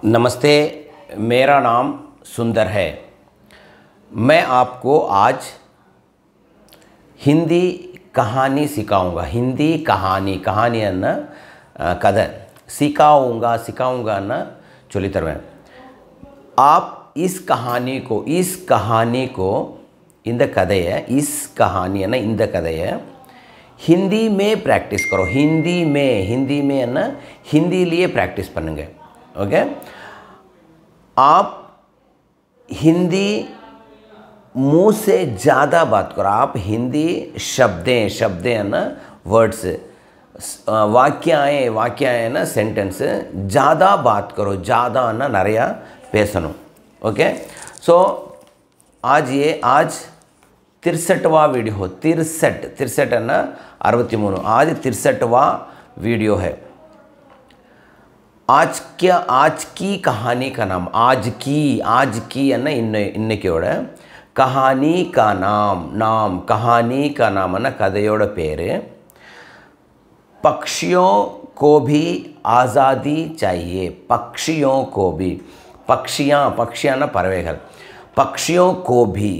नमस्ते, मेरा नाम सुंदर है। मैं आपको आज हिंदी कहानी सिखाऊंगा। हिंदी कहानी अन्ना कதை सिखाऊंगा अन्ना चोल्ली तरुवेन। आप इस कहानी को इंद कதையை इस कहानी अन्ना इंद कதையை हिंदी में प्रैक्टिस करो। हिंदी में अन्ना हिंदी लिए प्रैक्टिस पन्नुंगे। ओके, आप हिंदी मुंह से ज़्यादा बात करो। आप हिंदी शब्दें है ना, वर्ड्स, वाक्याएं ना, सेंटेंस ज़्यादा बात करो। ज़्यादा ना नरिया पेसनो। ओके, सो आज 63वां वीडियो हो। 63 है ना, 63। आज 63वां वीडियो है। आज की कहानी का नाम आज की है ना, इन्नैक्कोड कहानी का नाम है ना, कதையோட பேரு पक्षियों को भी आज़ादी चाहिए। पक्षियों को भी, पक्षियाँ ना பறவைகள், पक्षियों को भी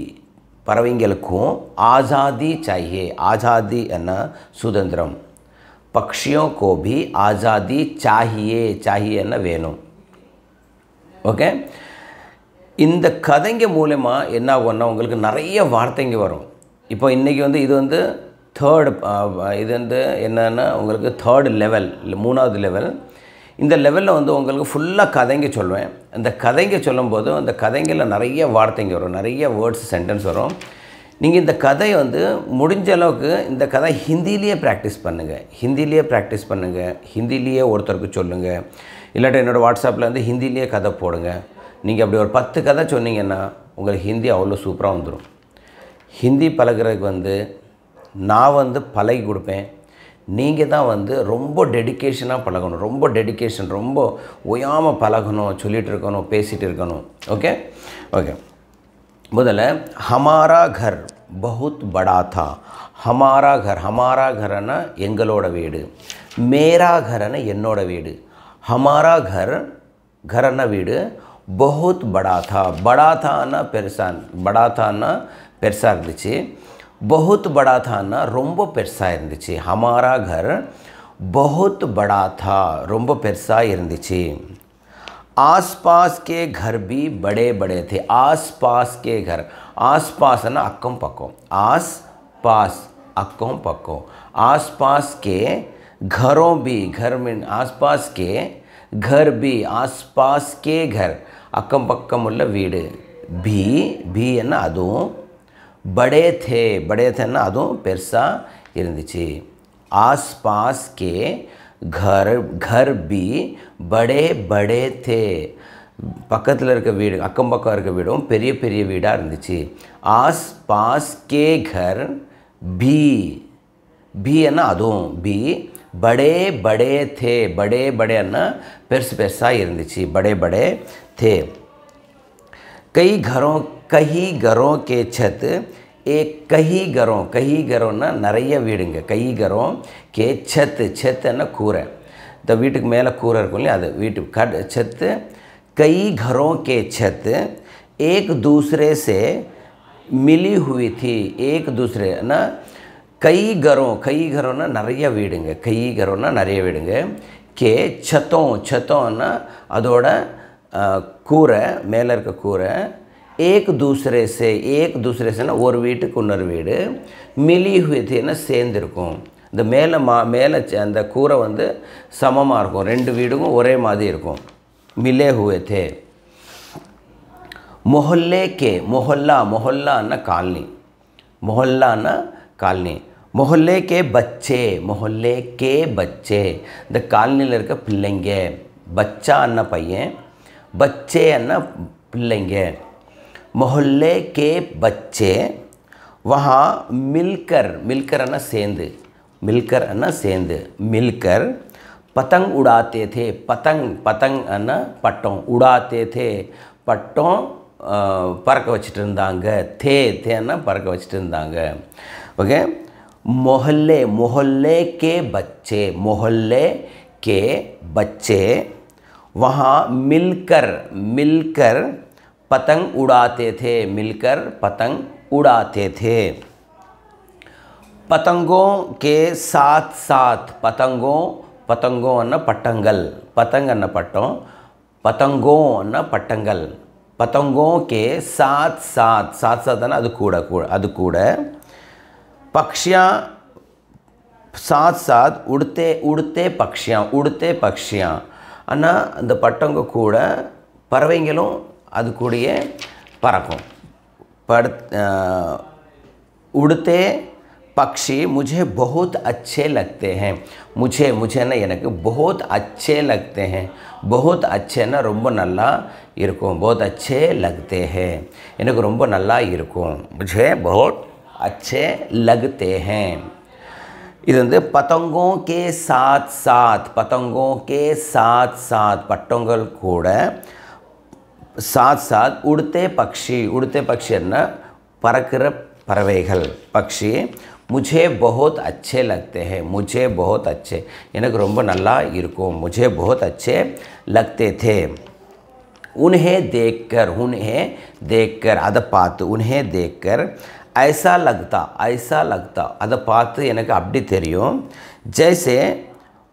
பறவைகளுக்கும் आज़ादी चाहिए। आज़ादी है ना சுதந்திரம்। पक्षियों को भी आज़ादी चाहिए ना वेणुम। ओके, இந்த கதைங்க மூலமா என்ன ஆகும்னா உங்களுக்கு நிறைய வார்த்தைங்க வரும்। இப்போ இன்னைக்கு வந்து இது வந்து இது வந்து என்னன்னா உங்களுக்கு தேர்ட் லெவல், மூணாவது லெவல்। இந்த லெவலில் வந்து உங்களுக்கு ஃபுல்லாக கதைங்க சொல்லுவேன்। அந்த கதைங்க சொல்லும்போது அந்த கதைங்கள்ல நிறைய வார்த்தைங்க வரும், நிறைய வேர்ட்ஸ், சென்டென்ஸ் வரும்। நீங்கள் இந்த கதையை வந்து முடிஞ்ச அளவுக்கு இந்த கதை ஹிந்திலேயே ப்ராக்டிஸ் பண்ணுங்கள்। ஹிந்திலேயே ஒருத்தருக்கு சொல்லுங்கள்। இல்லாட்டி என்னோடய வாட்ஸ்அப்பில் வந்து ஹிந்திலேயே கதை போடுங்க। நீங்கள் அப்படி ஒரு 10 கதை சொன்னீங்கன்னா உங்களுக்கு ஹிந்தி அவ்வளோ சூப்பராக வந்துடும்। ஹிந்தி பழகிறதுக்கு வந்து நான் வந்து பழகி கொடுப்பேன்। நீங்கள் தான் வந்து ரொம்ப டெடிகேஷனாக பழகணும்। ரொம்ப ஓயாமல் பழகணும், சொல்லிகிட்டு இருக்கணும், பேசிகிட்டு இருக்கணும்। ஓகே ஓகே, முதல்ல हमारा घर बहुत बड़ा था। हमारा घर ना எங்களோட வீடு। मेरा घर ना என்னோட வீடு। हमारा घर ना வீடு बहुत बड़ा था ना பெருசா இருந்துச்சு। बहुत बड़ा था ना ரொம்ப பெருசா இருந்துச்சு। हमारा घर बहुत बड़ा था ரொம்ப பெருசா இருந்துச்சு। आसपास के घर भी बड़े थे। आसपास के घर, आसपास है ना अक्कम पक्को, अक्कम पक्को। आसपास के घरों भी, घर में आसपास के घर भी, आसपास के घर अक्कम पक्कम उल्ला वीடு भी है ना அதுவும் बड़े थे ना அதுவும் பெருசா இருந்துச்சு। आसपास के घर भी बड़े थे। பக்கத்தில் இருக்க வீடு, அக்கம் பக்கம் இருக்க வீடும் பெரிய வீடாக இருந்துச்சு। ஆஸ் பாஸ் கே घर भी है ना அதுவும் भी बड़े थे। बड़े ना பெருசாக இருந்துச்சு। बड़े थे। कई घरों के छत एक कई घरों ना நிறைய வீடுங்க। कई घरों के छत ना கூரை। இந்த வீட்டுக்கு மேலே கூரை இருக்கும் இல்லையா, அது வீட்டு छत। कई घरों के छत एक दूसरे से मिली हुई थी। एक दूसरे ना कई घरों ना நிறைய வீடுங்க। कई घरों ना நிறைய வீடுங்க। के छतों ना அதோட கூரை, மேலே இருக்க கூரை। एक दूसरे से ना ஒரு வீட்டுக்கு இன்னொரு வீடு, मिली हुई थी ना சேர்ந்திருக்கும்। இந்த மேலே அந்த கூரை வந்து சமமாக இருக்கும், ரெண்டு வீடுக்கும் ஒரே மாதிரி இருக்கும்। मिले हुए थे। मोहल्ला ना कॉलोनी, मोहल्ले के बच्चे இந்த காலனியில் இருக்க பிள்ளைங்க। बच्चा अन्ना பையன், बच्चे अन्ना பிள்ளைங்க। मोहल्ले के बच्चे वहाँ मिलकर अन्ना सेंध, मिलकर पतंग उड़ाते थे। पतंग अन्ना पट्टों, उड़ाते थे पट्टों பறக்க வச்சிட்டு இருந்தாங்க। थे अन्ना பறக்க வச்சிட்டு இருந்தாங்க। ओके, मोहल्ले के बच्चे वहाँ मिलकर मिलकर पतंग उड़ाते थे, मिलकर पतंग उड़ाते थे। पतंगों के साथ साथ, पतंगों अन्ना पट्टंगल, पतंग अन्ना पट्टों, पतंगों अन्ना पट्टंगल, पतंगों के साथ साथ, साथ साथ अन्ना अदु कूड़ पक्षियाँ, साथ साथ उड़ते उड़ते पक्षियाँ अन्ना அந்த பட்டங்க கூட பறவைங்களும் அது கூடயே பறக்கும்। उड़ते पक्षी मुझे बहुत अच्छे लगते हैं, मुझे ना எனக்கு बहुत अच्छे लगते हैं, बहुत अच्छे ना ரொம்ப நல்லா இருக்கும், बहुत अच्छे लगते हैं எனக்கு ரொம்ப நல்லா இருக்கும், मुझे बहुत अच्छे लगते हैं। இது வந்து पतंगों के साथ साथ, पतंगों के साथ साथ பட்டங்கள் கூட साथ साथ उड़ते पक्षी अन्ना பறக்கிற பறவைகள் पक्षी मुझे बहुत अच्छे लगते हैं, मुझे बहुत अच्छे எனக்கு ரொம்ப நல்லா இருக்கும், मुझे बहुत अच्छे लगते थे। उन्हें देखकर அதை பார்த்து, उन्हें देखकर ऐसा लगता அதை பார்த்து எனக்கு அப்படி தெரியும், जैसे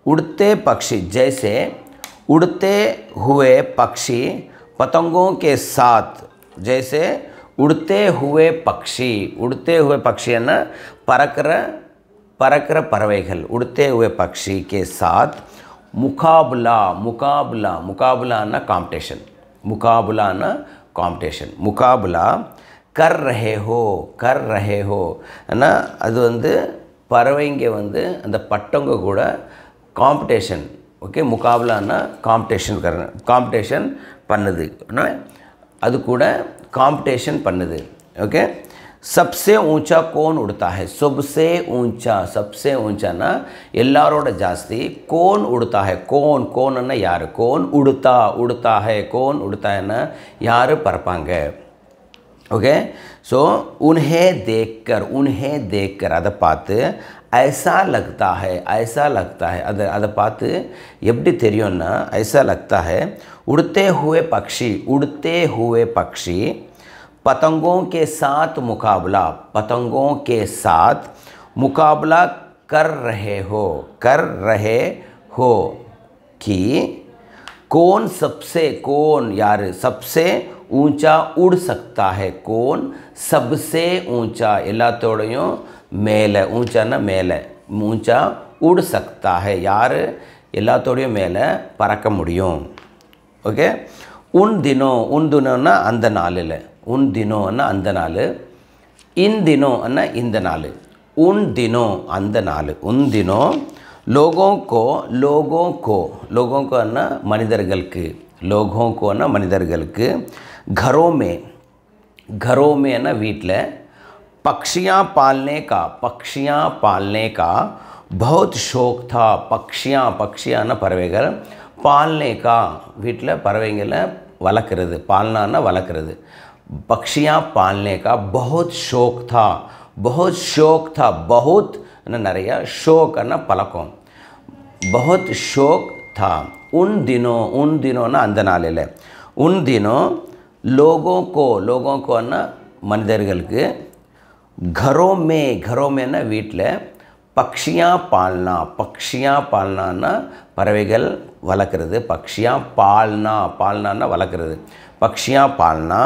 उड़ते पक्षी, जैसे उड़ते हुए पक्षी पतंगों के साथ, जैसे उड़ते हुए पक्षी है ना பறக்கிற பறவைகள், उड़ते हुए पक्षी के साथ मुकाबला ना कॉम्पिटिशन, मुकाबला कर रहे हो ना, அது வந்து பறவைங்க வந்து அந்த பட்டங்க கூட காம்படிஷன், ஓகே, முகாபலானா காம்படிஷன் பண்ணுது, அது கூட காம்படிஷன் பண்ணுது, ஓகே। सबसे ऊंचा कौन उड़ता है, सबसे ऊंचा ना எல்லாரோட ஜாஸ்தி, कौन उड़ता है, कौन ना यार, कौन उड़ता है, कौन उड़ता है ना यार பறப்பாங்க, ओके। सो उन्हें देखकर அதை பார்த்து ऐसा लगता है அதை பார்த்து எப்படி தெரியும்னா, ऐसा लगता है उड़ते हुए पक्षी पतंगों के साथ मुकाबला कर रहे हो कि कौन यार सबसे ऊंचा उड़ सकता है, कौन सबसे ऊंचा எல்லாத்தோடையும் மேலே, ऊंचाना மேலே, ऊंचा उड़ सकता है यार எல்லாத்தோடையும் மேலே பறக்க முடியும், ஓகே। उन दिनों அந்த நாளில், उन दिनों அந்த நாள், इन दिनों இந்த நாள், उन दिनों அந்த நாள், उन दिनों लोगों को மனிதர்களுக்கு, மனிதர்களுக்கு घरों में ना வீட்டில் पक्षियाँ पालने का बहुत शौक था, पक्षियाँ ना பறவைகள், पालने का வீட்டில் பறவைங்களை வளர்க்குறது, पालना வளர்க்குறது, पक्षियाँ पालने का बहुत शौक था, बहुत ना நிறைய शौक ना பழக்கம், बहुत शौक था। उन दिनों ना அந்த நாளில், उन दिनों लोगों को ना மனிதர்களுக்கு घरों में ना வீட்டில் पक्षियाँ पालना ना பறவைகள் வளர்க்குறது, पक्षियाँ पालना ना வளர்க்குறது, पक्षियाँ पालना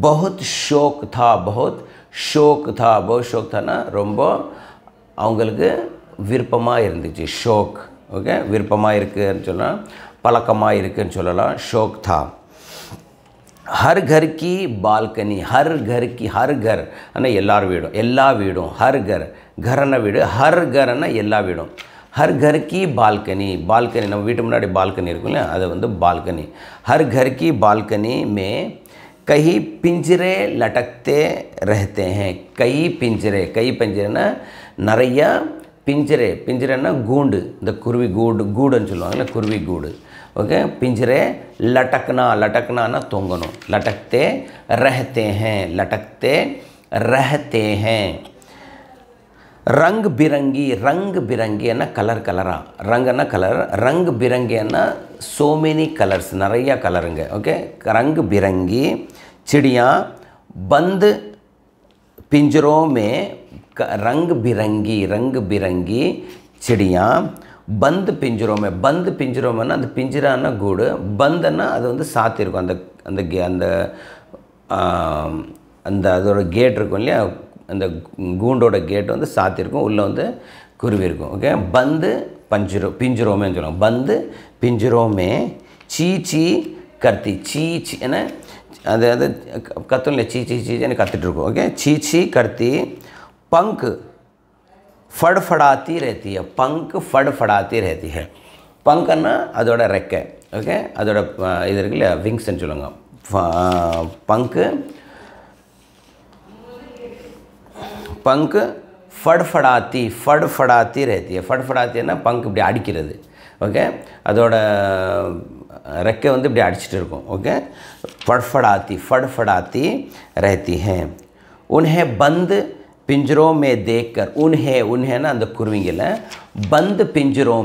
बहुत शौक था ना ரொம்ப அவங்களுக்கு விருப்பமாக இருந்துச்சு, ஷோக், ஓகே, விருப்பமாக இருக்குன்னு சொல்லலாம், பழக்கமாக இருக்குன்னு சொல்லலாம், ஷோக் था। हर घर की बालकनी, हर घर अन्ना எல்லா வீடும் हर घर अन्ना வீடு, हर घर अन्ना எல்லா வீடும், हर घर की बालकनी நம்ம வீட்டு முன்னாடி பால்கனி இருக்கும் இல்லையா, அது வந்து பால்கனி, हर घर की बालकनी में कई पिंजरे लटकते रहते हैं, कई पिंजरेना நிறைய पिंजरेना गूंड, இந்த குருவி கூடுன்னு சொல்லுவாங்கல்ல, குருவி கூடு, ओके। पिंजरे लटकना ना தொங்கணும், लटकते रहते हैं रंग बिरंगी ना कलर कलरा रंग ना कलर रंग बिरंगी ना सो मेनी कलर्स नरिया कलरुंगे ओके रंग बिरंगी चिड़ियाँ बंद पिंजरों में रंग बिरंगी चिड़ियाँ बंद पिंजरों में ना அந்த பிஞ்சரான கூடு பந்தனா அது வந்து சாத்தி இருக்கும் அந்த அதோட கேட் இருக்கும் இல்லையா அந்த கூண்டோட கேட் வந்து சாத்தி இருக்கும் உள்ள வந்து குருவி இருக்கும் ஓகே बंद पिंजरों में சொல்லுவாங்க बंद पिंजरों में ची ची करती ची ची है ना அது அது கத்தும்ல ची ची ची ன்னு கத்திட்டு இருக்கும் ஓகே ची ची करती पंख फड़फड़ाती रहती है पंखना அதோட ரெக்கை ஓகே அதோட இது இருக்குல்ல விங்ஸ் ன்னு சொல்லுவாங்க पंख फड़फड़ाती रहती है फड़फड़ाती ना पंख இப்படி அடிக்கிறது ஓகே அதோட ரெக்கை வந்து இப்படி அடிச்சிட்டு இருக்கும் ஓகே फड़फड़ाती रहती हैं उन्हें बंद पिंजरों में देखकर उन्हें ना அந்த குருவிங்கள बंद पिंजरों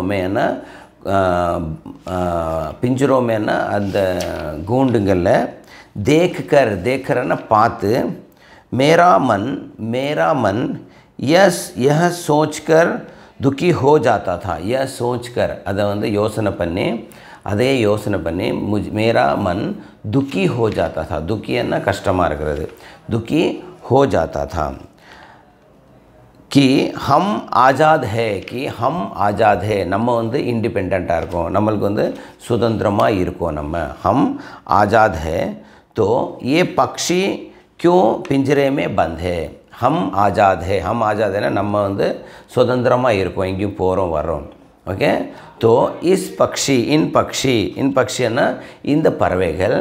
में ना पिंजरों में ना அந்த கூண்டுங்கள்ல देखकर ना பார்த்து मेरा मन यह सोचकर दुखी हो जाता था यह सोचकर அதை வந்து யோசனை பண்ணி मेरा मन दुखी हो जाता था दुखी என்ன கஷ்டமா இருக்கிறது दुखी हो जाता था कि हम आज़ाद है நம்ம வந்து इंडिपेंडेंटा இருக்கோம் நம்மளுக்கு வந்து சுதந்திரமா இருக்கோம் நம்ம हम आज़ाद है तो ये पक्षी क्यों पिंजरे में बंद है हम आज़ाद है ना நம்ம வந்து சுதந்திரமா இருக்கோம் எங்கேயும் போறோம் வரோம் ओके तो इन पक्षी ना இந்த பறவைகள்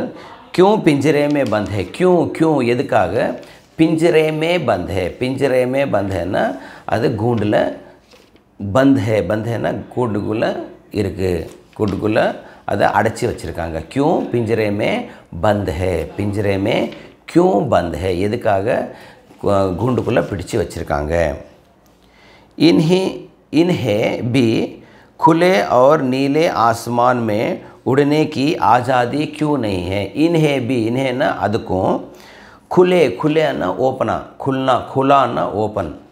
क्यों पिंजरे में बंद है क्यों எதுக்காக पिंजरे में बंद है ना அது கூண்டுல बंद है ना கூண்டுக்குள்ள இருக்கு கூண்டுக்குள்ள அதை அடைச்சி வச்சிருக்காங்க क्यों पिंजरे में बंद है எதுக்காக கூண்டுக்குள்ள பிடிச்சு வச்சிருக்காங்க इन्हें भी खुले और नीले आसमान में उड़ने की आज़ादी क्यों नहीं है इन्हें ना அதுக்கும் खुले ना खुला ना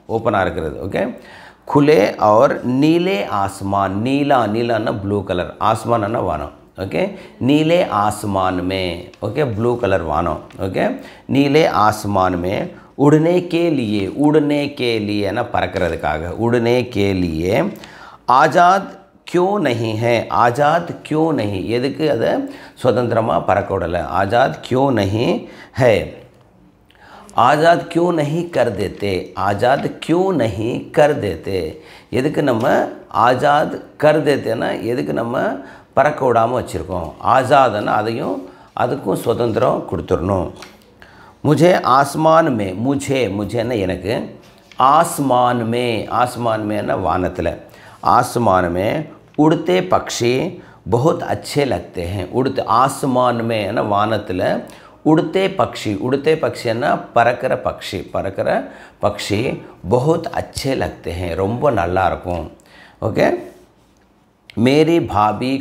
ओपना இருக்கிறது ओके खुले और नीले आसमान नीला ना ब्लू कलर आसमान ना वाனம் ओके नीले आसमान में ओके ब्लू कलर वाனம் ओके नीले आसमान में उड़ने के लिए ना பறக்கிறதுக்காக उड़ने के लिए आज़ाद क्यों नहीं எதுக்கு அதை சுதந்திரமா பறக்க விடல आज़ाद क्यों नहीं है आज़ाद क्यों नहीं कर देते எதுக்கு நம்ம आज़ाद कर देतेனா எதுக்கு நம்ம பறக்க விடாம வச்சிருக்கோம் ஆஸாத்னா அதையும் அதுக்கும் சுதந்திரம் கொடுத்துறணும் मुझे आसमान में मुझे ना எனக்கு आसमान में ना वानத்தில் आसमान में उड़ते पक्षी बहुत अच्छे लगते हैं उड़ते आसमान में ना वानத்தில் उड़ते पक्षी ना பறக்கிற पक्षी बहुत अच्छे लगते हैं ரொம்ப நல்லா இருக்கும் ओके मेरी भाभी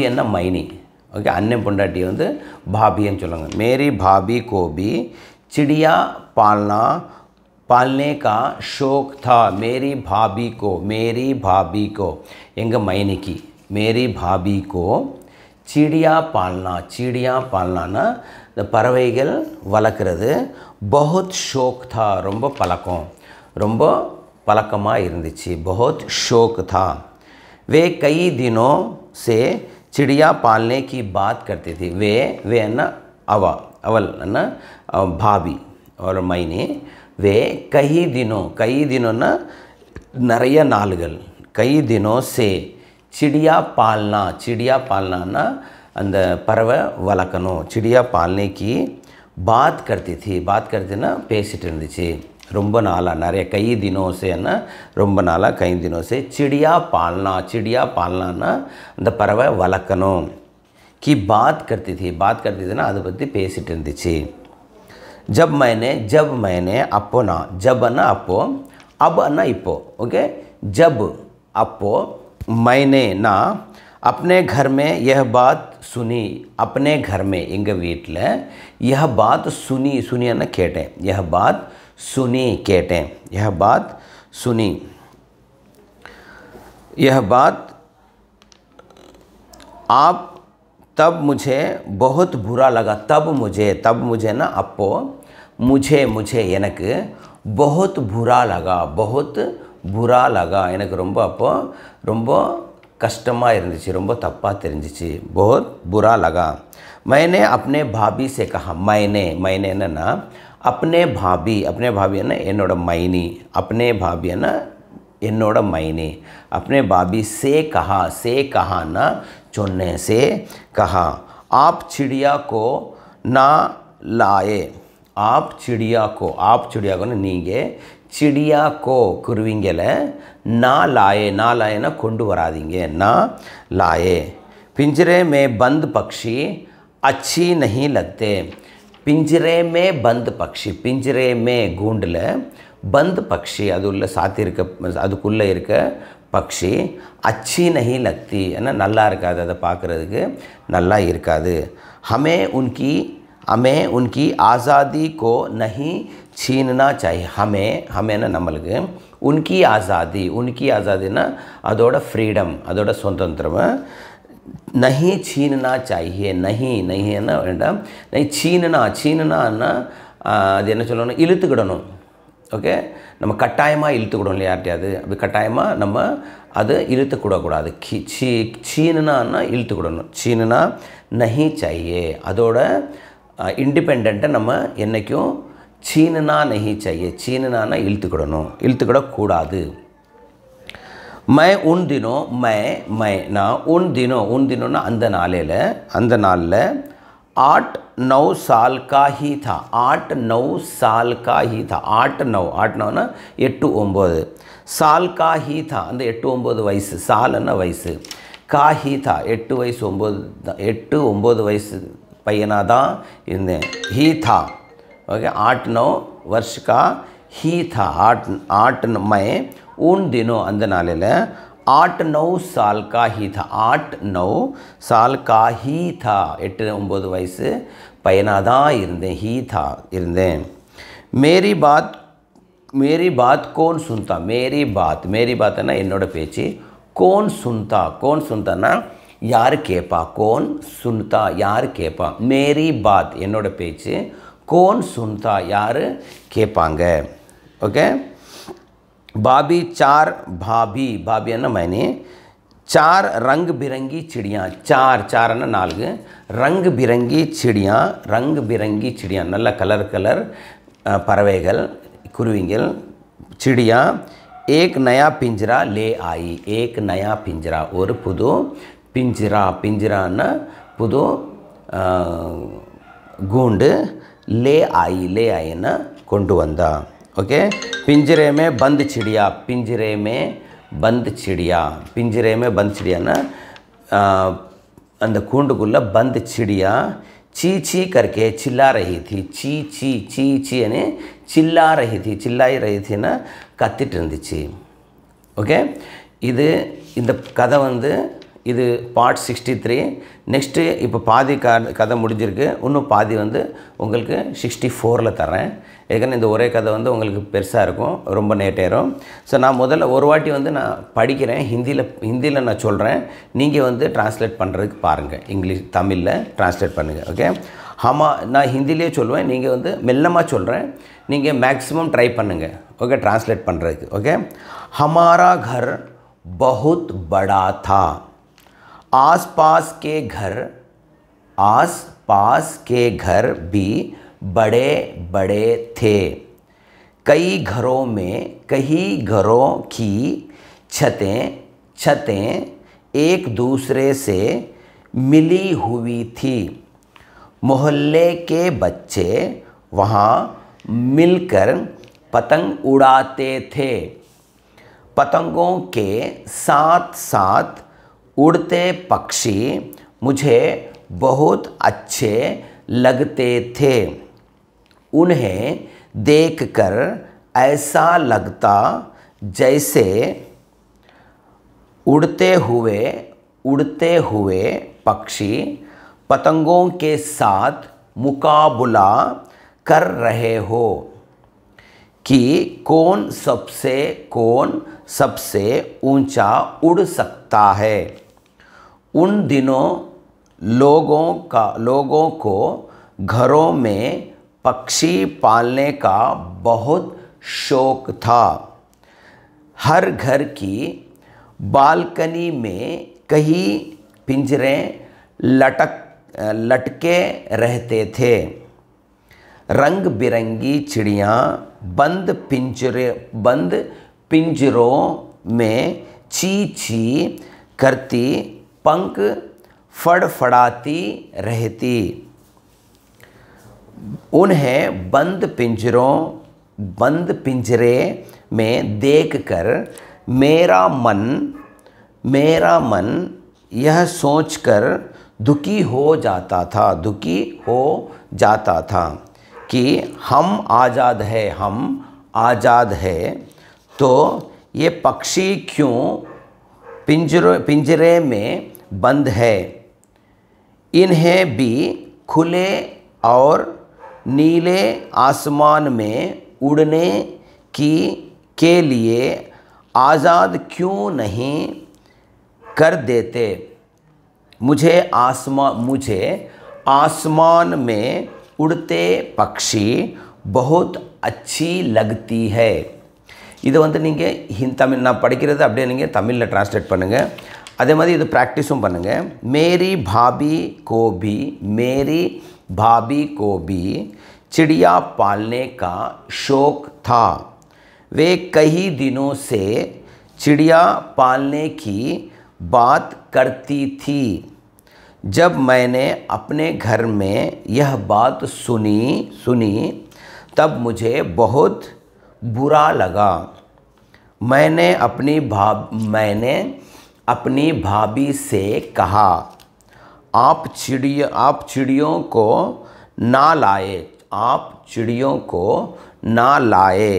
என்ன மைனி ओके अन्य பொண்டாட்டி வந்து भाभीன்னு சொல்லுவாங்க मेरी भाभी को भी चिड़िया पालने का शौक था मेरी भाभी को எங்க மைனிக்கு मेरी भाभी को चिड़िया पालना இந்த பறவைகள் வளர்க்கிறது बहुत शौक था ரொம்ப பழக்கமா இருந்துச்சு बहुत शौक था वे कई दिनों से चिड़िया पालने की बात करती थी वे ना अवल ना भाभी और मैंने वे कई दिनों ना நிறைய நாளுகள் कई दिनों से चिड़िया पालना ना அந்த பறவை வளர்க்கணும் चिड़िया पालने की बात करती ना பேசிட்டு இருந்துச்சு ரொம்ப நாளா நிறைய कई दिनों से ना ரொம்ப நாளா कई दिनों से चिड़िया पालना ना அந்த பறவை வளர்க்கணும் की बात करती थी ना அதை பற்றி பேசிட்டு இருந்துச்சு जब मैंने अपना, जब ना अपो, अब ना इपो, ओके, जब अपो मैंने ना अपने घर में यह बात सुनी, अपने घर में எங்க வீட்டில் यह बात सुनी, सुनिया கேட்டேன், यह बात सुनी கேட்டேன், यह बात सुनी, यह बात आप, तब मुझे बहुत बुरा लगा, तब मुझे ना அப்போ मुझे எனக்கு बहुत बुरा लगा எனக்கு ரொம்ப அப்போ ரொம்ப கஷ்டமாக இருந்துச்சு, ரொம்ப தப்பாக தெரிஞ்சிச்சு, बहुत बुरा लगा। मैंने अपने भाभी से कहा, मैंने ना अपने भाभी है ना என்னோட மைனி, अपने भाभी है ना என்னோட மைனி, अपने भाभी से कहा ना चुनने से कहा, आप चिड़िया को ना लाए, आप चिड़िया को ना நீங்க चिड़िया को குருவிங்களை ना लाए ना கொண்டு வராதீங்க, ना लाए। पिंजरे में बंद पक्षी अच्छी नहीं लगते, पिंजरे में बंद पक्षी, पिंजरे में கூண்டில் बंद पक्षी அதுள்ள சாத்திருக்க அதுக்குள்ளே இருக்க பக்ஷி अच्छी नहीं लगती है நல்லா இருக்காது, அதை பார்க்குறதுக்கு நல்லா இருக்காது। हमें उनकी आज़ादी को नहीं छीनना चाहिए, हमें ना நம்மளுக்கு उनकी आज़ादी ना அதோட फ्रीडम, அதோட சுதந்திரம் नहीं छीनना चाहिए, नहीं என்ன வேண்டாம், नहीं छीनना அது என்ன சொல்லணும், இழுத்துக்கிடணும், ஓகே, நம்ம கட்டாயமாக இழுத்துக்கிடும் இல்லையா யார்ட்டையாவது, அப்படி கட்டாயமாக நம்ம அது இழுத்துக்கூடக்கூடாது, சீனுனா இழுத்துக்கிடணும், சீனுனா நஹி चाहिए, அதோட இண்டிபெண்ட்டை நம்ம என்றைக்கும் சீனுனா நஹி चाहिए, சீனுனா இழுத்துக்கிடணும், இழுத்துக்கிடக்கூடாது। मैं उन दिनों उन दिनों ना அந்த நாளில் 8-9 साल का ही था, 8-9 साल का ही था, 8-9 ना 8-9 साल का ही था, அந்த 8-9 வயசு, சால்னா வயசு, का ही था 8-9 வயசு பையனாக தான் இருந்தேன், ही था, ओके, 8-9 वर्ष का ही था, 8 मैं उन दिनों அந்த நாளில் 8-9 साल का ही था, 8-9 साल का ही था, 8-9 வயசு பையனாக தான் இருந்தேன், ही था இருந்தேன்। मेरी बात कौन सुनता, मेरी बात ना என்னோட பேச்சு, कौन सुनता ना யார் கேட்பா, कौन सुनता யார் கேட்பா, मेरी बात என்னோட பேச்சு, कौन सुनता யார் கேட்பாங்க, ओके। भाभी है ना मैंने 4 रंग बिरंगी चिड़ियाँ, 4 ना 4 रंग बिरंगी चिड़ियाँ நல்ல கலர் பறவைகள் குருவிகள் चिड़ियाँ एक नया पिंजरा ले आई, एक नया पिंजरा ஒரு புது पिंजराன்னா புது கூண்டு, ले आई ना கொண்டு வந்தா, ओके। पिंजरे में बंद चिड़िया, पिंजरे में बंद चिड़िया ना அந்த கூண்டுக்குள்ள बंद चिड़िया ची करके चिल्ला रही थी, ची यानी चिल्लाई रही थी ना கத்திட்டு இருந்துச்சு, ஓகே। இந்த கதை இது பார்ட் 63, நெக்ஸ்ட்டு இப்போ பாதி கதை முடிஞ்சிருக்கு, இன்னும் பாதி உங்களுக்கு 64ல் தரேன், ஏற்கனவே இந்த ஒரே கதை உங்களுக்கு பெருசாக இருக்கும், ரொம்ப நேட்டேரும்। ஸோ நான் முதல்ல ஒரு வாட்டி நான் படிக்கிறேன், ஹிந்தியில் நான் சொல்கிறேன், நீங்கள் ட்ரான்ஸ்லேட் பண்ணுறதுக்கு பாருங்கள், இங்கிலீஷ் தமிழில் ட்ரான்ஸ்லேட் பண்ணுங்கள், ஓகே। நான் ஹிந்திலே சொல்லுவேன், நீங்கள் மெல்லமாக சொல்கிறேன், நீங்கள் மேக்ஸிமம் ட்ரை பண்ணுங்கள், ஓகே, ட்ரான்ஸ்லேட் பண்ணுறதுக்கு, ஓகே। हमारा घर बहुत बड़ा था, आसपास के घर भी बड़े बड़े थे, कई घरों की छतें एक दूसरे से मिली हुई थी, मोहल्ले के बच्चे वहाँ मिलकर पतंग उड़ाते थे, पतंगों के साथ साथ उड़ते पक्षी मुझे बहुत अच्छे लगते थे, उन्हें देखकर ऐसा लगता जैसे उड़ते हुए पक्षी पतंगों के साथ मुकाबला कर रहे हो कि कौन सबसे ऊंचा उड़ सकता है। उन दिनों लोगों को घरों में पक्षी पालने का बहुत शौक था। हर घर की बालकनी में कई पिंजरे लटके रहते थे। रंग बिरंगी चिड़ियाँ बंद पिंजरों में ची ची करती पंख फड़फड़ाती रहती। उन्हें बंद पिंजरे में देखकर मेरा मन यह सोचकर दुखी हो जाता था कि हम आज़ाद है तो ये पक्षी क्यों पिंजरे में बंद है। इन्हें भी खुले और नीले आसमान में उड़ने के लिए आज़ाद क्यों नहीं कर देते। मुझे आसमान में उड़ते पक्षी बहुत अच्छी लगती है। இது வந்து நீங்கள் தமிழ் நான் படிக்கிறது அப்படியே நீங்கள் தமிழில் ட்ரான்ஸ்லேட் பண்ணுங்கள். அதே மாதிரி இது ப்ராக்டிஸும் பண்ணுங்கள். मेरी भाभी को भी चिड़िया पालने का शौक था। वे कई दिनों से चिड़िया पालने की बात करती थी। जब मैंने अपने घर में यह बात सुनी तब मुझे बहुत बुरा लगा। मैंने अपनी भाभी से कहा, आप चिड़ियों को ना लाए।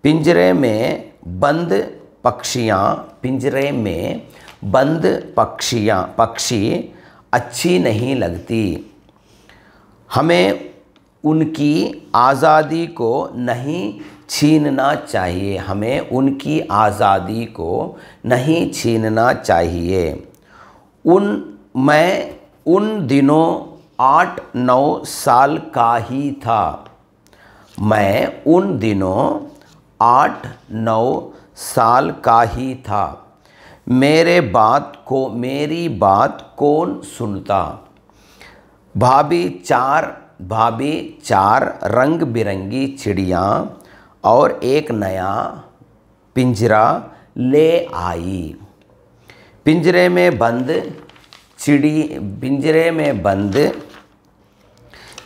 पिंजरे में बंद पक्षी अच्छी नहीं लगती। हमें उनकी आज़ादी को नहीं छीनना चाहिए। मैं उन दिनों 8-9 साल का ही था। मेरी बात कौन सुनता। भाभी चार रंग बिरंगी चिड़ियाँ और एक नया पिंजरा ले आई। पिंजरे में बंद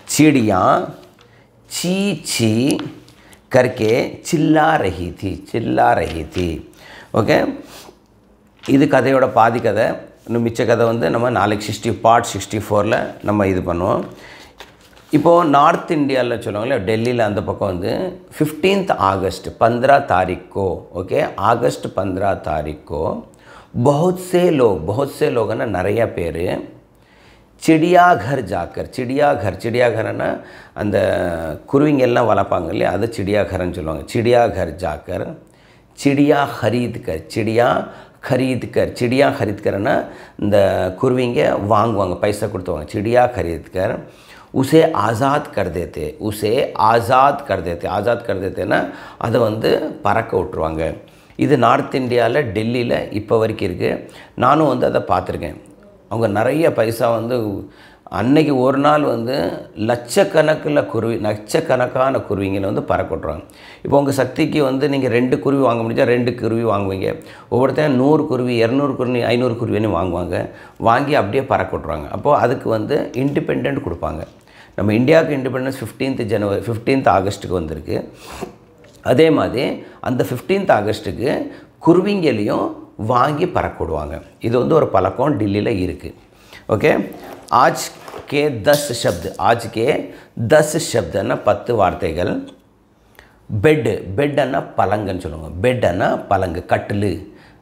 चिड़ियाँ ची ची करके चिल्ला रही थी। ओके, இது கதையோட பாதி கதை. இன்னும் மிச்ச கதை வந்து நம்ம நாளைக்கு பார்ட் 64ல் நம்ம இது பண்ணுவோம். இப்போது நார்த் இந்தியாவில் சொல்லுவாங்களே, டெல்லியில் அந்த பக்கம் வந்து 15 अगस्त 15 तारीख को, ओके, अगस्त 15 तारीख को बहुत से लोग ना நிறைய பேர் चिड़ियाघरना அந்த குருவிங்க எல்லாம் வளர்ப்பாங்க இல்லையா, அது चिड़ियाघरன்னு சொல்லுவாங்க. चिड़ियाघर जाकर चिड़िया खरीद करना இந்த குருவிங்க வாங்குவாங்க, பைசா கொடுத்துவாங்க. चिड़िया खरीद कर उसे आज़ाद कर देते ना, அதை வந்து பறக்க விட்டுருவாங்க. இது நார்த் இந்தியாவில் டெல்லியில் இப்போ வரைக்கும் இருக்குது. நானும் வந்து அதை பார்த்துருக்கேன். அவங்க நிறைய பைசா வந்து அன்னைக்கு ஒரு நாள் வந்து லட்சக்கணக்கான குருவிங்களை வந்து பறக்க விட்ருவாங்க. இப்போ உங்கள் சக்திக்கு வந்து நீங்கள் 2 குருவி வாங்க முடிஞ்சால் 2 குருவி வாங்குவீங்க. ஒவ்வொருத்தரும் 100 குருவி 200 குருவி 500 குருவின்னு வாங்கி அப்படியே பறக்க விட்ருவாங்க. அப்போது அதுக்கு வந்து இண்டிபெண்ட் கொடுப்பாங்க. நம்ம இந்தியாவுக்கு இண்டிபெண்டன்ஸ் 15 ஆகஸ்ட்டுக்கு வந்திருக்கு. அதே மாதிரி அந்த 15 ஆகஸ்ட்டுக்கு குருவிங்களையும் வாங்கி பறக்க விடுவாங்க. இது வந்து ஒரு பழக்கம் டெல்லியில் இருக்குது. ओके आज के 10 शब्द आज के 10 शब्द ना 10 வார்த்தைகள் பெட் பெட்னா பலங்குன்னு சொல்லுவாங்க பெட்னா பலங்கு கட்டில்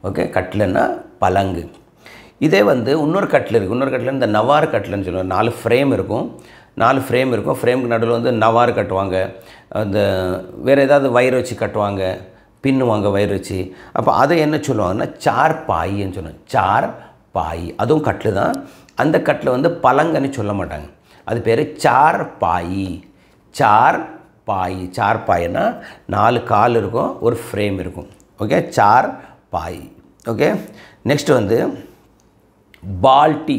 ஓகே கட்டில்னா பலங்கு இதே வந்து இன்னொரு கட்டில் இருக்குது இன்னொரு கட்டில் இந்த நவார் கட்டில்னு சொல்லுவாங்க 4 ஃப்ரேம் இருக்கும் 4 ஃப்ரேம் இருக்கும் ஃப்ரேமுக்கு நடுவில் வந்து நவார் கட்டுவாங்க அந்த வேறு ஏதாவது வயிறு வச்சு கட்டுவாங்க பின்னுவாங்க வயிறு வச்சு அப்போ அதை என்ன சொல்லுவாங்கன்னா சார் பாயின்னு சொல்லுவாங்க சார் பாய் அதுவும் கட்டில் தான் அந்த கட்டில் வந்து பலங்கன்னு சொல்ல மாட்டாங்க அது பேர் சார் பாய் சார் பாய் சார் பாய்னா 4 கால் இருக்கும் ஒரு ஃப்ரேம் இருக்கும் okay charpai okay next வந்து பால்ட்டி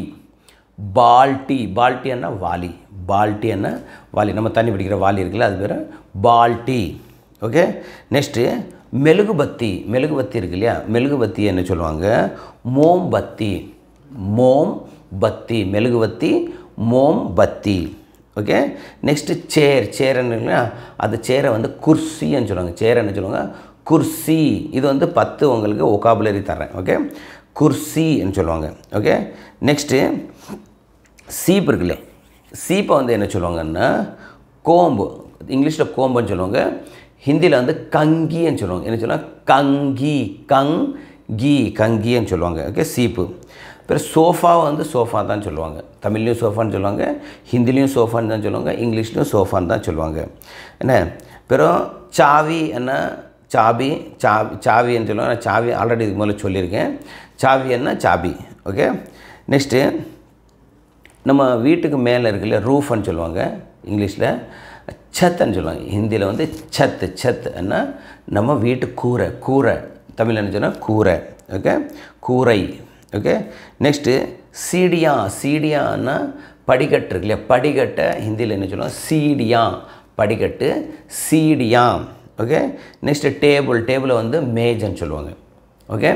பால்ட்டி பால்ட்டின்னா வாளி பால்ட்டின்னா வாளி நம்ம தண்ணி பிடிக்கிற வாளி இருக்குல்ல அது பேர் பால்ட்டி ஓகே நெக்ஸ்ட்டு மெழுகுபத்தி மெழுகுபத்தி இருக்கு இல்லையா மெழுகுபத்தி என்ன சொல்லுவாங்க மோம்பத்தி மோம்பத்தி மெழுகுபத்தி மோம்பத்தி ஓகே நெக்ஸ்ட்டு சேர் சேருன்னு அது சேரை வந்து குர்சின்னு சொல்லுவாங்க சேர் என்ன சொல்லுவாங்க குர்சி இது வந்து 10 உங்களுக்கு ஒகாபுலரி தரேன் ஓகே குர்சின்னு சொல்லுவாங்க ஓகே நெக்ஸ்ட்டு சீப் இருக்குல்ல சீப்பை வந்து என்ன சொல்லுவாங்கன்னா கோம்பு இங்கிலீஷில் கோம்புன்னு சொல்லுவாங்க ஹிந்தியில் வந்து கங்கின்னு சொல்லுவாங்க என்ன சொல்லுவாங்க கங்கி கங்கின்னு சொல்லுவாங்க ஓகே சீப்பு அப்புறம் சோஃபா வந்து சோஃபா தான் சொல்லுவாங்க தமிழ்லேயும் சோஃபான்னு சொல்லுவாங்க ஹிந்திலையும் சோஃபான்னு தான் சொல்லுவாங்க இங்கிலீஷ்லேயும் சோஃபான்னு தான் சொல்லுவாங்க என்ன அப்புறம் சாவி என்ன சாபி சாவின்னு சொல்லுவாங்க சாவி ஆல்ரெடி இதுக்கு முதல்ல சொல்லியிருக்கேன் சாவி என்ன சாபி ஓகே நெக்ஸ்ட்டு நம்ம வீட்டுக்கு மேலே இருக்குல்ல ரூஃப்னு சொல்லுவாங்க இங்கிலீஷில் சத்துன்னு சொல்லுவாங்க ஹிந்தியில் வந்து சத்துன்னா நம்ம வீட்டு கூரை தமிழில் என்ன சொன்னால் கூரை ஓகே கூரை ஓகே நெக்ஸ்ட்டு சீடியான்னா படிக்கட்டு இருக்கு இல்லையா படிக்கட்டை ஹிந்தியில் என்ன சொல்லுவாங்க சீடியா படிக்கட்டு சீடியா ஓகே நெக்ஸ்ட்டு டேபிளை வந்து மேஜன்னு சொல்லுவாங்க ஓகே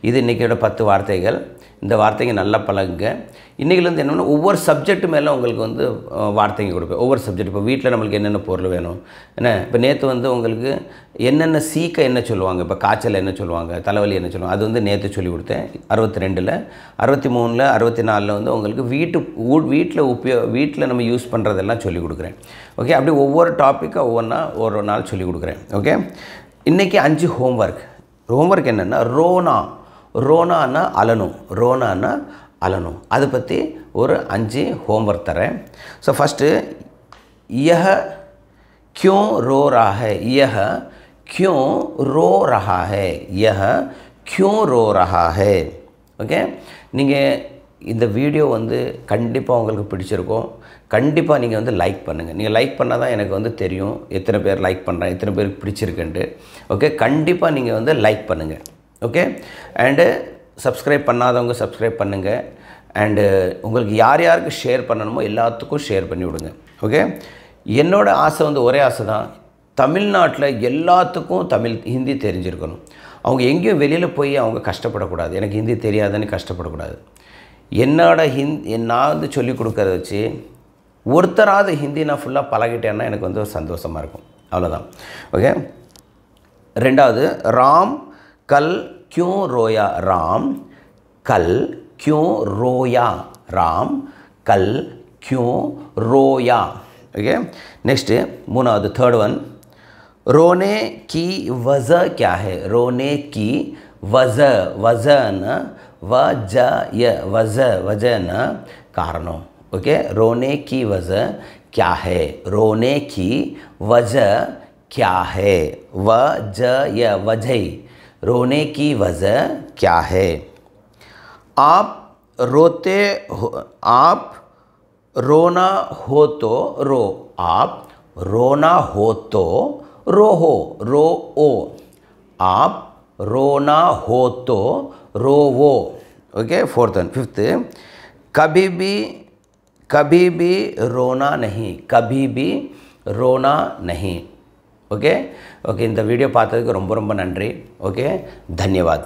இது இன்றைக்கியோட 10 வார்த்தைகள் இந்த வார்த்தைங்க நல்லா பழகுங்க இன்றைக்கிலேருந்து என்னென்னா ஒவ்வொரு சப்ஜெக்ட் மேலே உங்களுக்கு வந்து வார்த்தைங்க கொடுப்பேன் ஒவ்வொரு சப்ஜெக்ட் இப்போ வீட்டில் நம்மளுக்கு என்னென்ன பொருள் வேணும் என்ன இப்போ நேற்று வந்து உங்களுக்கு என்னென்ன சீக்க என்ன சொல்லுவாங்க இப்போ காய்ச்சல் என்ன சொல்லுவாங்க தலைவலி என்ன சொல்லுவாங்க அது வந்து நேற்று சொல்லி கொடுத்தேன் 62ல் 63ல் 64ல் வந்து உங்களுக்கு வீட்டில் நம்ம யூஸ் பண்ணுறதெல்லாம் சொல்லி கொடுக்குறேன் ஓகே அப்படி ஒவ்வொரு டாப்பிக்காக ஒவ்வொன்றா ஒரு நாள் சொல்லி கொடுக்குறேன் ஓகே இன்றைக்கி 5 ஹோம்ஒர்க் என்னென்னா ரோனான்னா அலனும் அதை பற்றி ஒரு 5 ஹோம்ஒர்க் தரேன் ஸோ ஃபஸ்ட்டு यह क्यों रो रहा है यह क्यों रो रहा है यह क्यों रो रहा है ஓகே நீங்கள் இந்த வீடியோ வந்து கண்டிப்பாக உங்களுக்கு பிடிச்சிருக்கும் கண்டிப்பாக நீங்கள் வந்து லைக் பண்ணுங்கள் நீங்கள் லைக் பண்ணால் தான் எனக்கு வந்து தெரியும் எத்தனை பேர் லைக் பண்ணுறேன் எத்தனை பேருக்கு பிடிச்சிருக்குன்ட்டு ஓகே கண்டிப்பாக நீங்கள் வந்து லைக் பண்ணுங்கள் ஓகே அண்டு சப்ஸ்கிரைப் பண்ணாதவங்க சப்ஸ்கிரைப் பண்ணுங்கள் அண்டு உங்களுக்கு யாருக்கு ஷேர் பண்ணணுமோ எல்லாத்துக்கும் ஷேர் பண்ணி விடுங்க ஓகே என்னோடய ஆசை வந்து ஒரே ஆசை தான் தமிழ்நாட்டில் எல்லாத்துக்கும் ஹிந்தி தெரிஞ்சிருக்கணும் அவங்க எங்கேயும் வெளியில் போய் அவங்க கஷ்டப்படக்கூடாது எனக்கு ஹிந்தி தெரியாதுன்னு கஷ்டப்படக்கூடாது நான் வந்து சொல்லிக் கொடுக்கறத வச்சு ஒருத்தராவது ஹிந்தி நான் ஃபுல்லாக பழகிட்டேன்னா எனக்கு வந்து சந்தோஷமாக இருக்கும் அவ்வளோதான் ஓகே ரெண்டாவது ராம் கல் क्यों रोया राम कल क्यों रोया राम कल क्यों रोया ओके नेक्स्ट मूनावद थर्ड वन रोने की वजह क्या है रोने की वजह न वजह न कारणों ओके रोने की वजह क्या है रोने की वजह क्या है वजह रोने की वजह क्या है आप रोना हो तो रो आप रोना हो तो रो आप रोना हो तो रोवो ओके फोर्थ वन फिफ्थ कभी भी रोना नहीं ओके ओके இந்த வீடியோ பார்த்ததுக்கு ரொம்ப நன்றி ஓகே धन्यवाद